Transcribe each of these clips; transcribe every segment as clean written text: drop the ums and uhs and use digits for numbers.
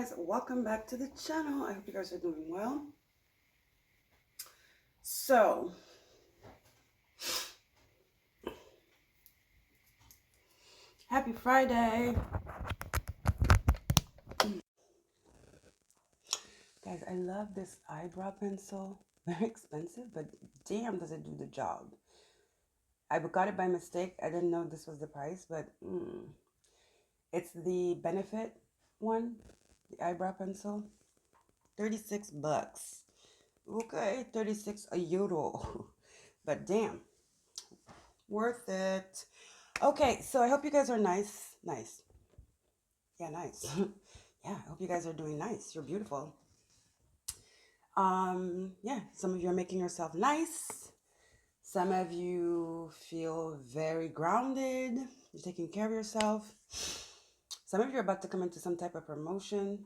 guys, welcome back to the channel. I hope you guys are doing well. So happy Friday, guys. I love this eyebrow pencil. Very expensive, but damn does it do the job. I got it by mistake. I didn't know this was the price, but it's the Benefit one, the eyebrow pencil. 36 bucks. Okay, 36 a euro. But damn, worth it. Okay, so I hope you guys are nice. Yeah, nice. Yeah, I hope you guys are doing nice. You're beautiful. Yeah, some of you are making yourself nice. Some of you feel very grounded. You're taking care of yourself. Some of you are about to come into some type of promotion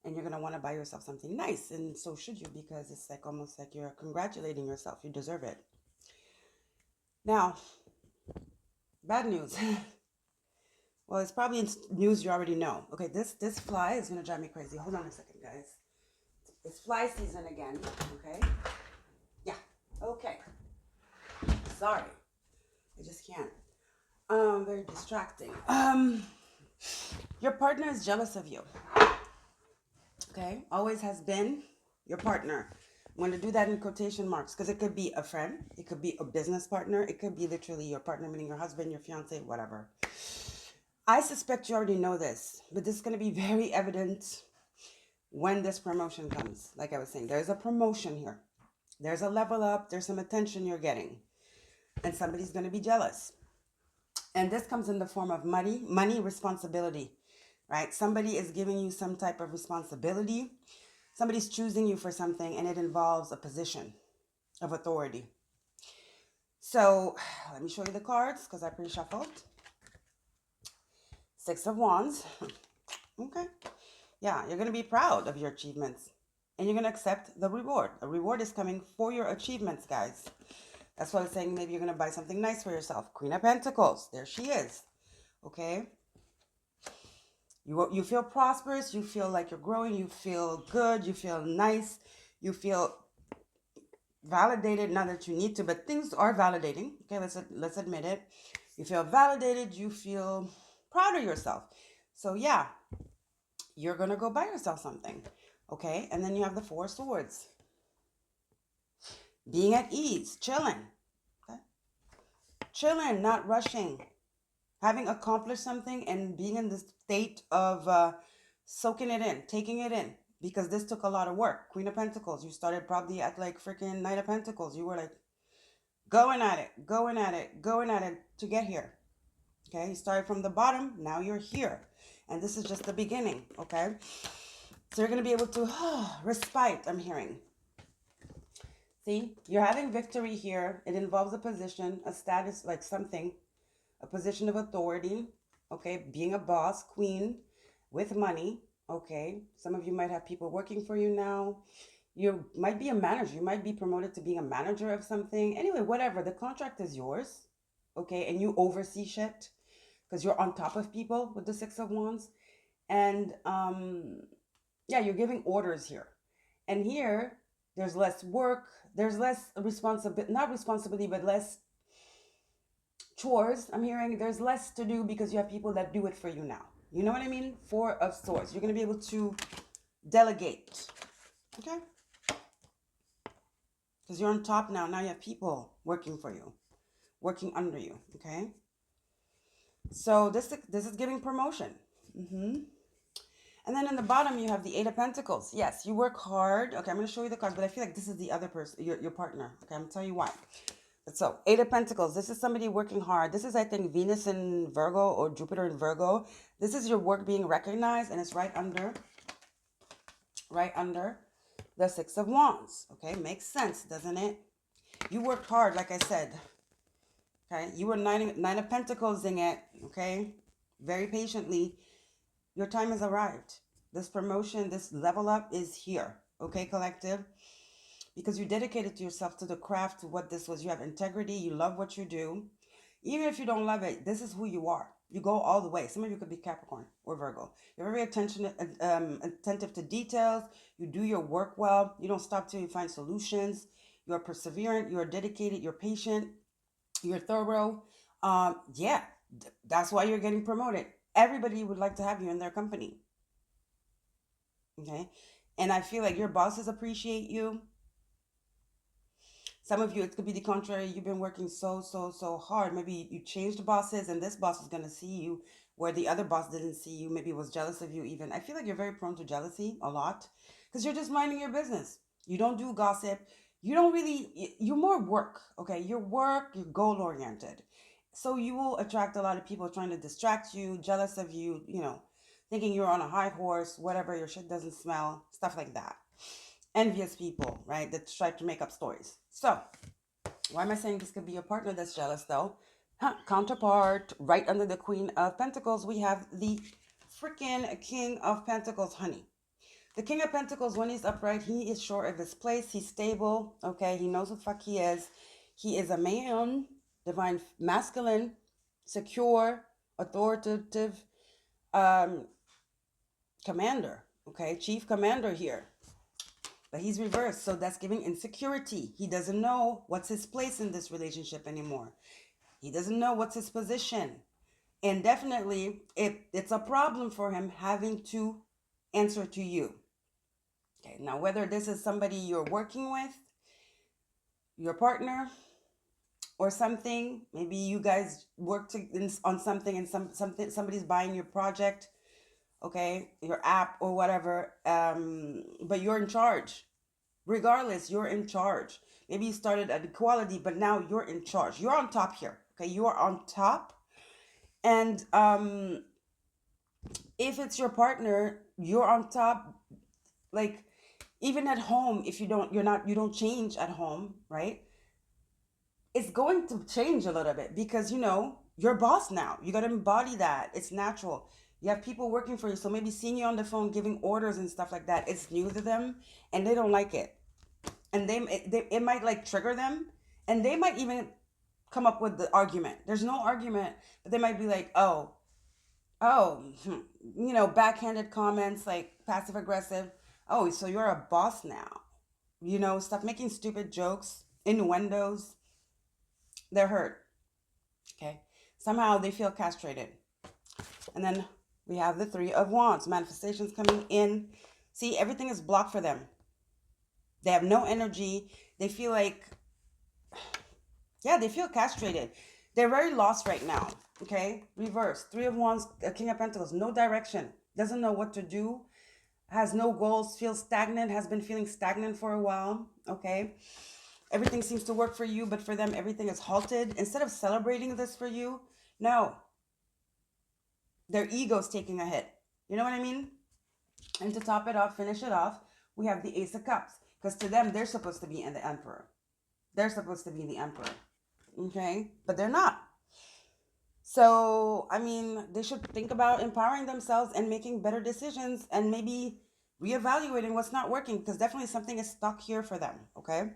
and you're going to want to buy yourself something nice. And so should you, because it's like almost like you're congratulating yourself. You deserve it. Now, bad news. Well, it's probably news you already know. Okay, this fly is going to drive me crazy. Hold on a second, guys. It's fly season again, okay? Yeah, okay. Sorry. I just can't. Very distracting. Your partner is jealous of you. Okay? Always has been your partner. I'm going to do that in quotation marks because it could be a friend, it could be a business partner, it could be literally your partner, meaning your husband, your fiance, whatever. I suspect you already know this, but this is going to be very evident when this promotion comes. Like I was saying, there's a promotion here. There's a level up. There's some attention you're getting. And somebody's going to be jealous. And this comes in the form of money responsibility, right? Somebody is giving you some type of responsibility. Somebody's choosing you for something, and it involves a position of authority. So let me show you the cards because I pre-shuffled. Six of Wands. Okay. Yeah, you're going to be proud of your achievements. And you're going to accept the reward. A reward is coming for your achievements, guys. That's why I was saying maybe you're going to buy something nice for yourself. Queen of Pentacles. There she is. Okay? You feel prosperous. You feel like you're growing. You feel good. You feel nice. You feel validated. Not that you need to, but things are validating. Okay, let's admit it. You feel validated. You feel proud of yourself. So yeah, you're going to go buy yourself something. Okay? And then you have the Four of Swords. Being at ease, chilling. Okay? Chilling, not rushing. Having accomplished something and being in this state of soaking it in, taking it in. Because this took a lot of work. Queen of Pentacles. You started probably at like freaking Knight of Pentacles. You were like going at it to get here. Okay? You started from the bottom. Now you're here. And this is just the beginning. Okay? So you're going to be able to respite, I'm hearing. See, you're having victory here. It involves a position, a status, like something, a position of authority, okay? Being a boss, queen, with money, okay? Some of you might have people working for you now. You might be a manager. You might be promoted to being a manager of something. Anyway, whatever. The contract is yours, okay? And you oversee shit because you're on top of people with the Six of Wands. And, yeah, you're giving orders here. And here, there's less work. There's less responsibility, not responsibility, but less chores. I'm hearing there's less to do because you have people that do it for you now. You know what I mean? Four of Swords. You're going to be able to delegate. Okay? Because you're on top now. Now you have people working for you, working under you. Okay? So this is giving promotion. And then in the bottom, you have the Eight of Pentacles. Yes, you work hard. Okay, I'm going to show you the cards, but I feel like this is the other person, your partner. Okay, I'm going to tell you why. So, Eight of Pentacles. This is somebody working hard. This is, I think, Venus in Virgo or Jupiter in Virgo. This is your work being recognized, and it's right under the Six of Wands. Okay, makes sense, doesn't it? You worked hard, like I said. Okay, you were nine of Pentacles in it. Okay, very patiently. Your time has arrived. This promotion, this level up is here. Okay, collective? Because you dedicated to yourself, to the craft, to what this was. You have integrity. You love what you do. Even if you don't love it, this is who you are. You go all the way. Some of you could be Capricorn or Virgo. You're very attentive to details. You do your work well. You don't stop till you find solutions. You're perseverant. You're dedicated. You're patient. You're thorough. Yeah, that's why you're getting promoted. Everybody would like to have you in their company. Okay. And I feel like your bosses appreciate you. Some of you, it could be the contrary. You've been working so hard. Maybe you changed bosses, and this boss is going to see you where the other boss didn't see you. Maybe was jealous of you even. I feel like you're very prone to jealousy a lot because you're just minding your business. You don't do gossip. You don't really, you're more work, okay? Your work, you're goal oriented. So you will attract a lot of people trying to distract you, jealous of you, thinking you're on a high horse, whatever, your shit doesn't smell, stuff like that. Envious people, right? That try to make up stories. So, why am I saying this could be your partner that's jealous though? Counterpart, right under the Queen of Pentacles, we have the freaking King of Pentacles, honey. The King of Pentacles, when he's upright, he is sure of his place. He's stable, okay? He knows who the fuck he is. He is a man, divine masculine, secure, authoritative, commander, okay? Chief commander here. But he's reversed, so that's giving insecurity. He doesn't know what's his place in this relationship anymore. He doesn't know what's his position. And definitely, it's a problem for him having to answer to you. Okay, now whether this is somebody you're working with, your partner, or something, maybe you guys work on something and somebody's buying your project, okay, your app or whatever, but you're in charge. Regardless, you're in charge. Maybe you started at equality, but now you're in charge. You're on top here, okay? You are on top. And if it's your partner, you're on top. Like, even at home, if you don't change at home, right? It's going to change a little bit because you're boss now. You got to embody that. It's natural. You have people working for you, so maybe seeing you on the phone giving orders and stuff like that, it's new to them and they don't like it. And it might like trigger them, and they might even come up with the argument. There's no argument, but they might be like, backhanded comments, like passive aggressive. Oh, so you're a boss now. Stop making stupid jokes, innuendos. They're hurt. Okay. Somehow they feel castrated. And then we have the Three of Wands. Manifestations coming in. See, everything is blocked for them. They have no energy. They feel like, they feel castrated. They're very lost right now. Okay. Reverse. Three of Wands, King of Pentacles. No direction. Doesn't know what to do. Has no goals. Feels stagnant. Has been feeling stagnant for a while. Okay. Everything seems to work for you, but for them, everything is halted. Instead of celebrating this for you, no. Their ego's taking a hit. You know what I mean? And to top it off, finish it off, we have the Ace of Cups. Because to them, they're supposed to be in the Emperor. They're supposed to be the Emperor. Okay? But they're not. So, they should think about empowering themselves and making better decisions and maybe reevaluating what's not working, because definitely something is stuck here for them. Okay?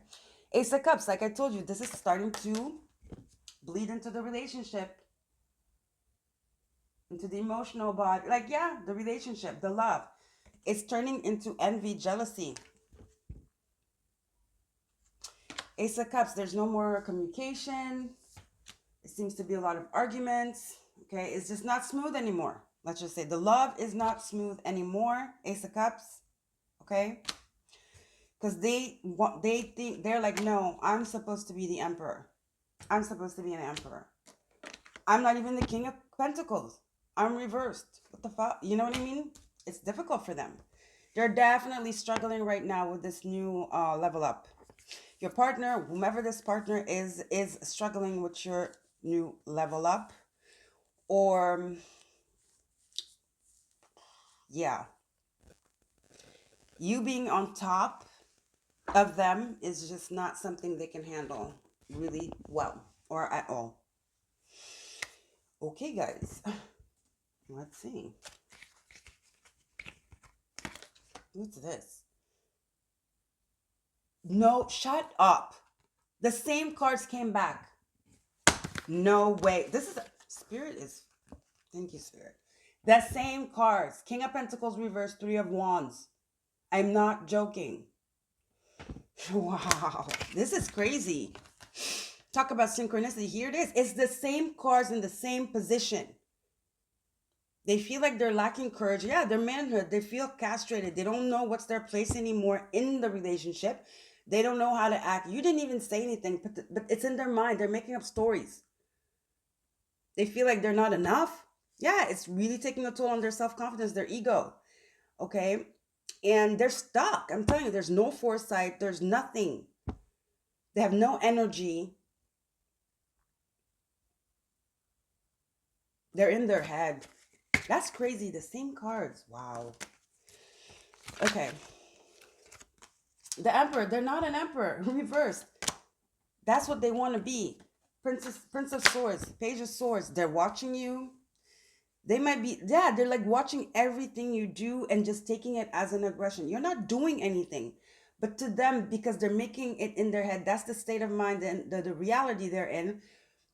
Ace of Cups, like I told you, this is starting to bleed into the relationship, into the emotional body. The relationship, the love. It's turning into envy, jealousy. Ace of Cups, there's no more communication. It seems to be a lot of arguments. Okay, it's just not smooth anymore. Let's just say the love is not smooth anymore. Ace of Cups. Okay. Because they think, they're like, no, I'm supposed to be the Emperor. I'm supposed to be an Emperor. I'm not even the King of Pentacles. I'm reversed. What the fuck? You know what I mean? It's difficult for them. They're definitely struggling right now with this new level up. Your partner, whomever this partner is struggling with your new level up. Or, you being on top of them is just not something they can handle really well or at all. Okay, guys. Let's see. What's this? No, shut up. The same cards came back. No way. This is Spirit is Thank you, Spirit. The same cards. King of Pentacles reverse, Three of Wands. I'm not joking. Wow. This is crazy. Talk about synchronicity. Here it is. It's the same cards in the same position. They feel like they're lacking courage. Yeah, their manhood. They feel castrated. They don't know what's their place anymore in the relationship. They don't know how to act. You didn't even say anything, but it's in their mind. They're making up stories. They feel like they're not enough. Yeah, it's really taking a toll on their self-confidence, their ego. Okay? And they're stuck. I'm telling you, there's no foresight. There's nothing. They have no energy. They're in their head. That's crazy. The same cards. Wow. Okay. The Emperor. They're not an Emperor. Reverse. That's what they want to be. Prince of Swords. Page of Swords. They're watching you. They might be, yeah, they're like watching everything you do and just taking it as an aggression. You're not doing anything. But to them, because they're making it in their head, that's the state of mind and the reality they're in.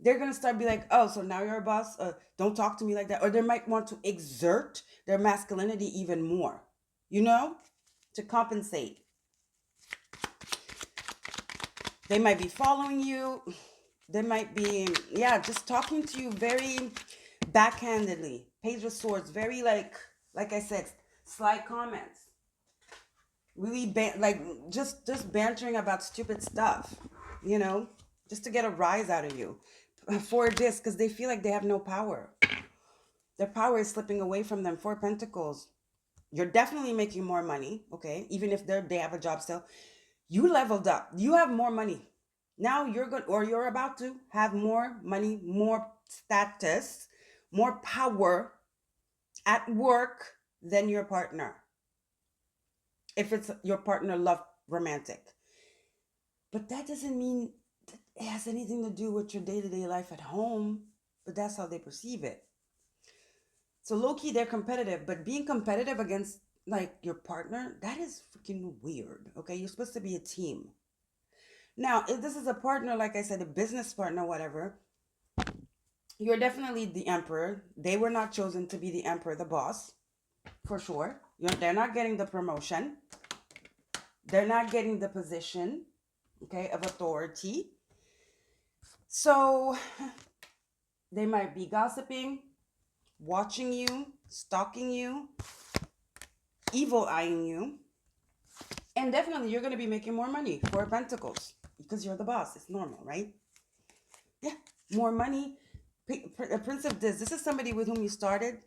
They're going to start be like, oh, so now you're a boss? Don't talk to me like that. Or they might want to exert their masculinity even more, you know, to compensate. They might be following you. They might be, yeah, just talking to you very backhandedly. Page of Swords, very like I said, sly comments. Really like just bantering about stupid stuff, you know, just to get a rise out of you. For this, because they feel like they have no power. Their power is slipping away from them. Four Pentacles. You're definitely making more money, okay? Even if they have a job still. You leveled up. You have more money. Now you're good, or you're about to have more money, more status, more power at work than your partner. If it's your partner, love, romantic. But that doesn't mean that it has anything to do with your day-to-day life at home. But that's how they perceive it. So low-key, they're competitive. But being competitive against like your partner, that is freaking weird. Okay, you're supposed to be a team. Now, if this is a partner, like I said, a business partner, whatever, you're definitely the emperor. They were not chosen to be the emperor, the boss, for sure. They're not getting the promotion. They're not getting the position, okay, of authority. So they might be gossiping, watching you, stalking you, evil-eyeing you. And definitely you're going to be making more money. Four Pentacles. Because you're the boss. It's normal, right? Yeah, more money. Prince of this is somebody with whom you started.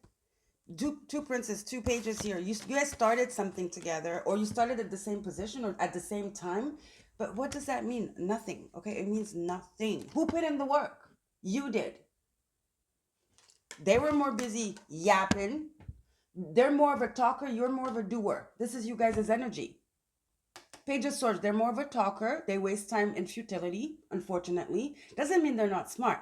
Two princes, 2 pages here. You guys started something together, or you started at the same position or at the same time. But what does that mean? Nothing. Okay, it means nothing. Who put in the work? You did. They were more busy yapping. They're more of a talker. You're more of a doer. This is you guys' energy. Page of Swords, they're more of a talker. They waste time in futility, unfortunately. Doesn't mean they're not smart.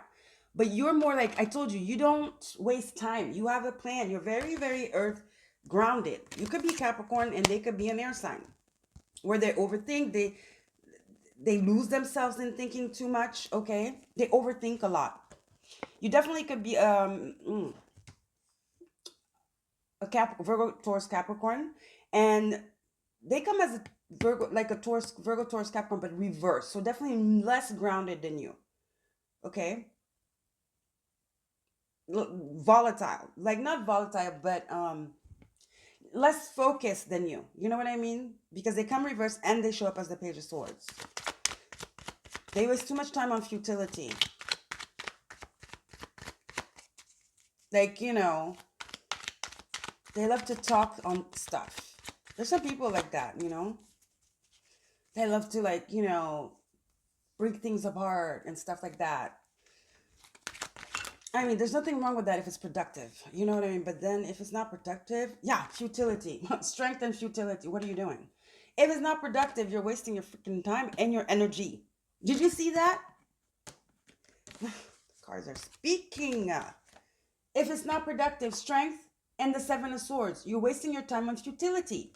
But you're more like, I told you, you don't waste time. You have a plan. You're very, very earth grounded. You could be Capricorn and they could be an air sign. Where they overthink, they lose themselves in thinking too much, okay? They overthink a lot. You definitely could be a Virgo, Taurus, Capricorn. And they come as a Virgo, like a Taurus, Virgo, Taurus, Capricorn, but reverse. So definitely less grounded than you. Okay? Volatile. Like not volatile, but less focused than you. You know what I mean? Because they come reverse and they show up as the Page of Swords. They waste too much time on futility. Like, you know, they love to talk on stuff. There's some people like that, you know? They love to, like, you know, break things apart and stuff like that. I mean, there's nothing wrong with that if it's productive. You know what I mean? But then if it's not productive, yeah, futility. Strength and futility. What are you doing? If it's not productive, you're wasting your freaking time and your energy. Did you see that? Cards are speaking. If it's not productive, strength and the Seven of Swords. You're wasting your time on futility.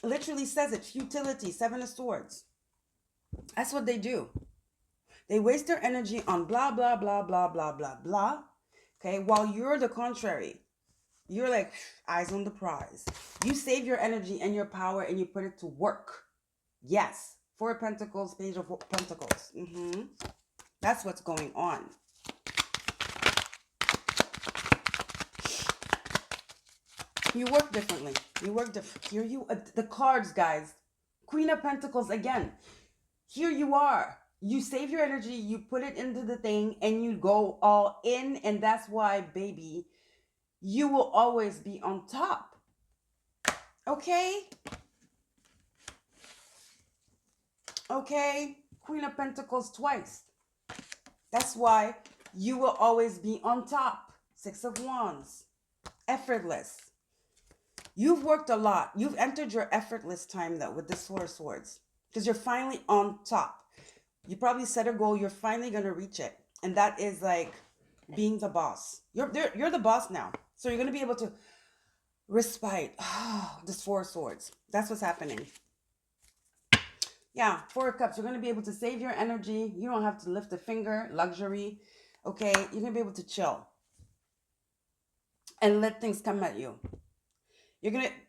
Literally says it, futility, Seven of Swords. That's what they do. They waste their energy on blah, blah, blah, blah, blah, blah, blah. Okay, while you're the contrary. You're like, eyes on the prize. You save your energy and your power and you put it to work. Yes. Four of Pentacles, Page of Pentacles. That's what's going on. You work differently. You work different. Here you, the cards, guys. Queen of Pentacles again. Here you are. You save your energy, you put it into the thing, and you go all in. And that's why, baby, you will always be on top. Okay? Okay? Queen of Pentacles twice. That's why you will always be on top. Six of Wands. Effortless. You've worked a lot. You've entered your effortless time, though, with the Four of Swords. Because you're finally on top. You probably set a goal. You're finally going to reach it. And that is like being the boss. You're the boss now. So you're going to be able to respite. This Four of Swords. That's what's happening. Yeah, Four of Cups. You're going to be able to save your energy. You don't have to lift a finger. Luxury. Okay? You're going to be able to chill. And let things come at you.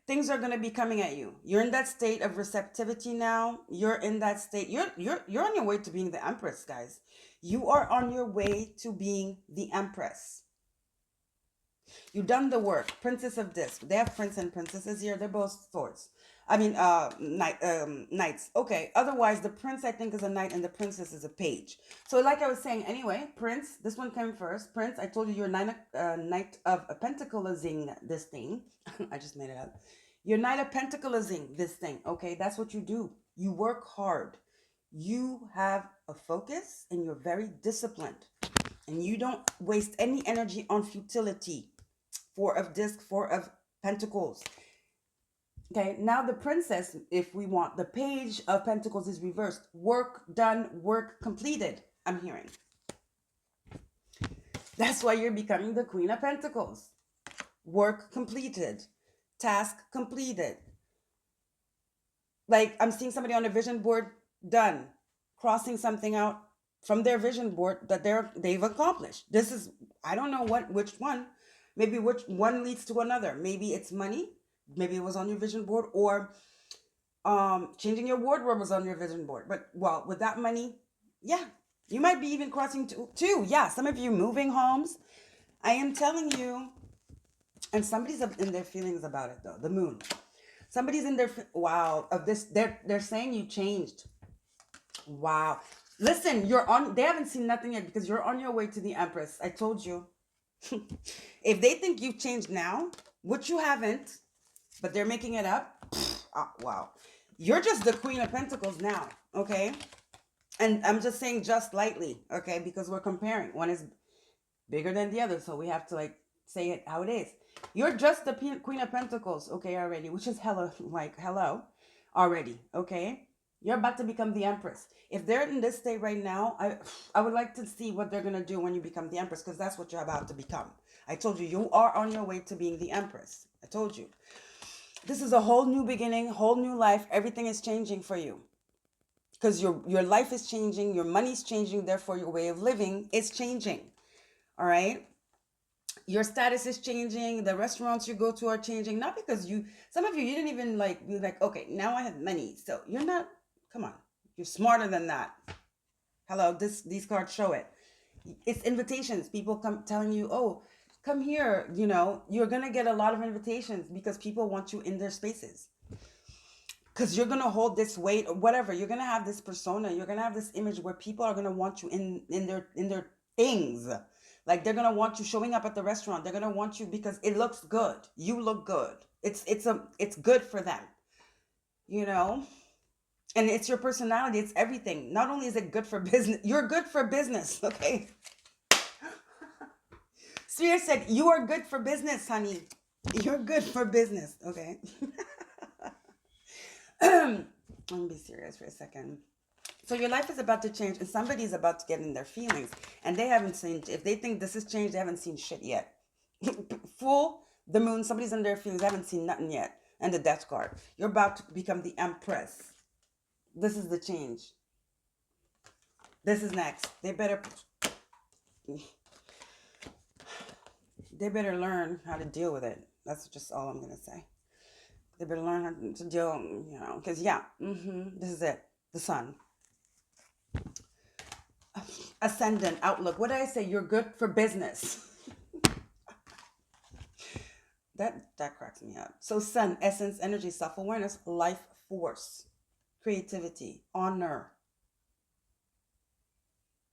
Things are gonna be coming at you. You're in that state of receptivity now. You're in that state. You're on your way to being the Empress, guys. You are on your way to being the Empress. You've done the work. Princess of Disc. They have prince and princesses here. They're both swords. I mean, knights. Okay. Otherwise, the prince, I think, is a knight and the princess is a page. So like I was saying, anyway, prince, this one came first. Prince, I told you you're knight of pentaclesing this thing. I just made it up. You're knight of pentaclesing this thing. Okay. That's what you do. You work hard. You have a focus and you're very disciplined. And you don't waste any energy on futility. Four of Disc, Four of Pentacles. Okay, now the princess, if we want, the Page of Pentacles is reversed. Work done, work completed, I'm hearing. That's why you're becoming the Queen of Pentacles. Work completed. Task completed. Like, I'm seeing somebody on a vision board, done. Crossing something out from their vision board that they've accomplished. This is, I don't know which one. Maybe which one leads to another. Maybe it's money. Maybe it was on your vision board, or changing your wardrobe was on your vision board. But, well, with that money, yeah, you might be even crossing two. Yeah, some of you moving homes. I am telling you, and somebody's in their feelings about it, though. The moon. Somebody's in their, wow, of this, they're saying you changed. Wow. Listen, they haven't seen nothing yet because you're on your way to the Empress. I told you. If they think you've changed now, which you haven't, but they're making it up, wow. You're just the Queen of Pentacles now, okay? And I'm just saying just lightly, okay? Because we're comparing. One is bigger than the other, so we have to, like, say it how it is. You're just the Queen of Pentacles, okay, already, which is hello already, okay? You're about to become the Empress. If they're in this state right now, I would like to see what they're going to do when you become the Empress, because that's what you're about to become. I told you, you are on your way to being the Empress. I told you. This is a whole new beginning, whole new life. Everything is changing for you. Because your life is changing, your money's changing, therefore your way of living is changing. All right? Your status is changing. The restaurants you go to are changing. Not because some of you didn't even be like, okay, now I have money. So you're not, come on. You're smarter than that. Hello, these cards show it. It's invitations. People come telling you, oh, come here. You're going to get a lot of invitations because people want you in their spaces. Because you're going to hold this weight or whatever. You're going to have this persona. You're going to have this image where people are going to want you in their things. Like, they're going to want you showing up at the restaurant. They're going to want you because it looks good. You look good. It's good for them. And it's your personality. It's everything. Not only is it good for business, you're good for business, okay? Spirit said, you are good for business, honey. You're good for business, okay? Let me be serious for a second. So your life is about to change, and somebody's about to get in their feelings, and they haven't seen, if they think this has changed, they haven't seen shit yet. Full, the moon, somebody's in their feelings, they haven't seen nothing yet. And the Death card. You're about to become the Empress. This is the change. This is next. They better... they better learn how to deal with it. That's just all I'm gonna say. They better learn how to deal, because yeah, this is it. The sun, ascendant, outlook. What did I say? You're good for business. That cracks me up. So sun, essence, energy, self-awareness, life force, creativity, honor.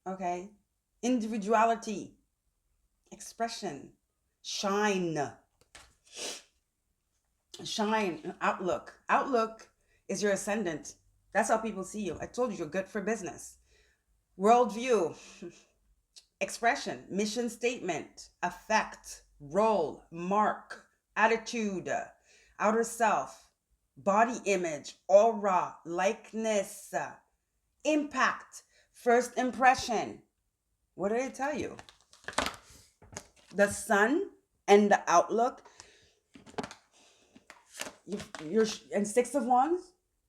Okay, individuality, expression, shine, outlook. Outlook is your ascendant. That's how people see you. I told you you're good for business. Worldview, expression, mission statement, effect, role, mark, attitude, outer self, body image, aura, likeness, impact, first impression. What did I tell you? The sun and the outlook. You're and Six of Wands.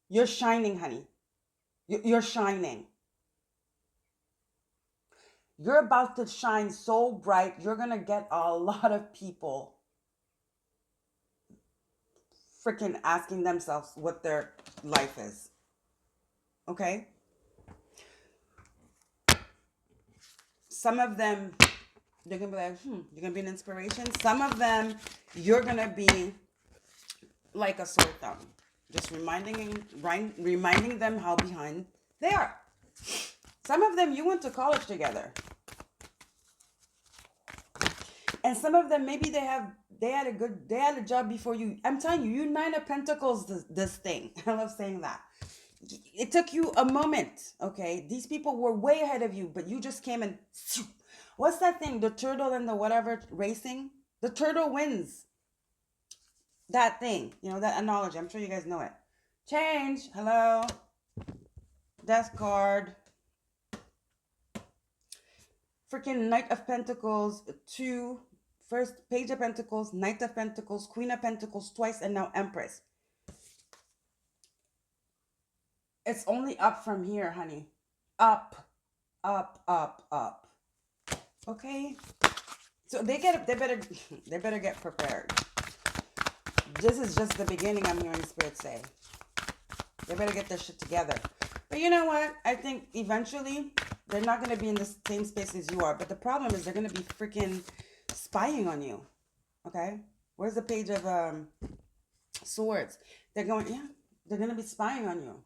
You're shining, honey. You're shining. You're about to shine so bright. You're gonna get a lot of people freaking asking themselves what their life is. Okay? Some of them, they're gonna be like, you're gonna be an inspiration. Some of them, you're gonna be like a sore thumb, just reminding them how behind they are. Some of them, you went to college together, and some of them, maybe they had a job before you. I'm telling you, you Nine of Pentacles, this thing. I love saying that. It took you a moment, okay? These people were way ahead of you, but you just came and what's that thing? The turtle and the whatever racing? The turtle wins. That thing, that analogy. I'm sure you guys know it. Change. Hello. Death card. Freaking Knight of Pentacles. 2. First Page of Pentacles, Knight of Pentacles, Queen of Pentacles twice, and now Empress. It's only up from here, honey. Up, up, up, up. Okay? So they better get prepared. This is just the beginning, I'm hearing Spirit say. They better get their shit together. But you know what? I think eventually they're not going to be in the same space as you are. But the problem is they're going to be freaking spying on you. Okay? Where's the Page of Swords? They're going to be spying on you.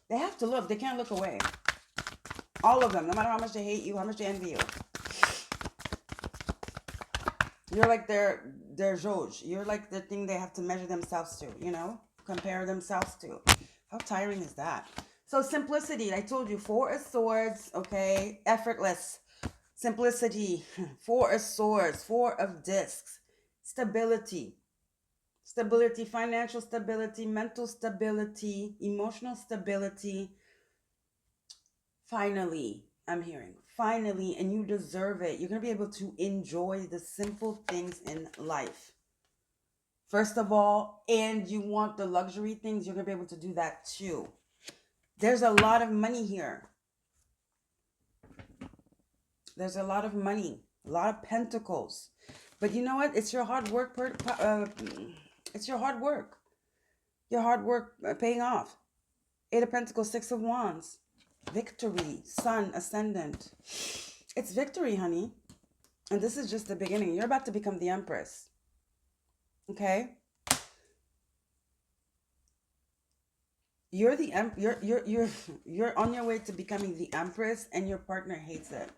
They have to look. They can't look away. All of them, no matter how much they hate you, how much they envy you. You're like their jauge. You're like the thing they have to measure themselves to, compare themselves to. How tiring is that? So simplicity, I told you, 4 of Swords, okay? Effortless. Simplicity. 4 of Swords, 4 of Discs. Stability. Stability, financial stability, mental stability, emotional stability. Finally, I'm hearing. Finally, and you deserve it. You're going to be able to enjoy the simple things in life. First of all, and you want the luxury things, you're going to be able to do that too. There's a lot of money here. There's a lot of money, a lot of pentacles. But you know what? It's your hard work. It's your hard work. Your hard work paying off. 8 of Pentacles, 6 of Wands. Victory, Sun, Ascendant. It's victory, honey. And this is just the beginning. You're about to become the Empress. Okay? You're on your way to becoming the Empress, and your partner hates it.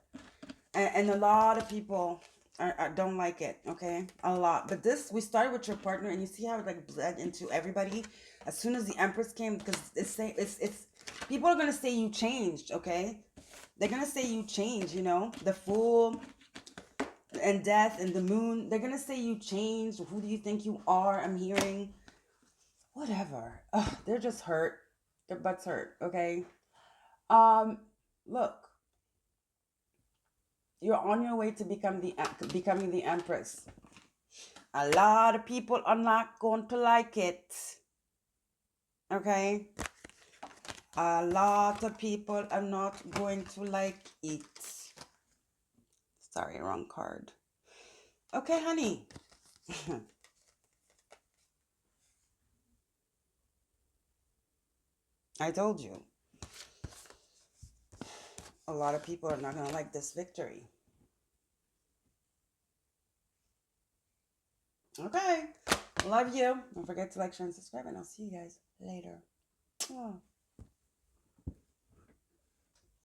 And a lot of people don't like it, okay? A lot. But we started with your partner, and you see how it bled into everybody as soon as the Empress came, because it's people are gonna say you changed, okay? They're gonna say you changed, the Fool and Death and the Moon. They're gonna say you changed. Who do you think you are? I'm hearing whatever. Ugh, they're just hurt. Their butts hurt, okay? Look. You're on your way to becoming the Empress. A lot of people are not going to like it. Okay? A lot of people are not going to like it. Sorry, wrong card. Okay, honey. I told you. A lot of people are not going to like this victory. Okay. Love you. Don't forget to like, share, and subscribe, and I'll see you guys later. Oh.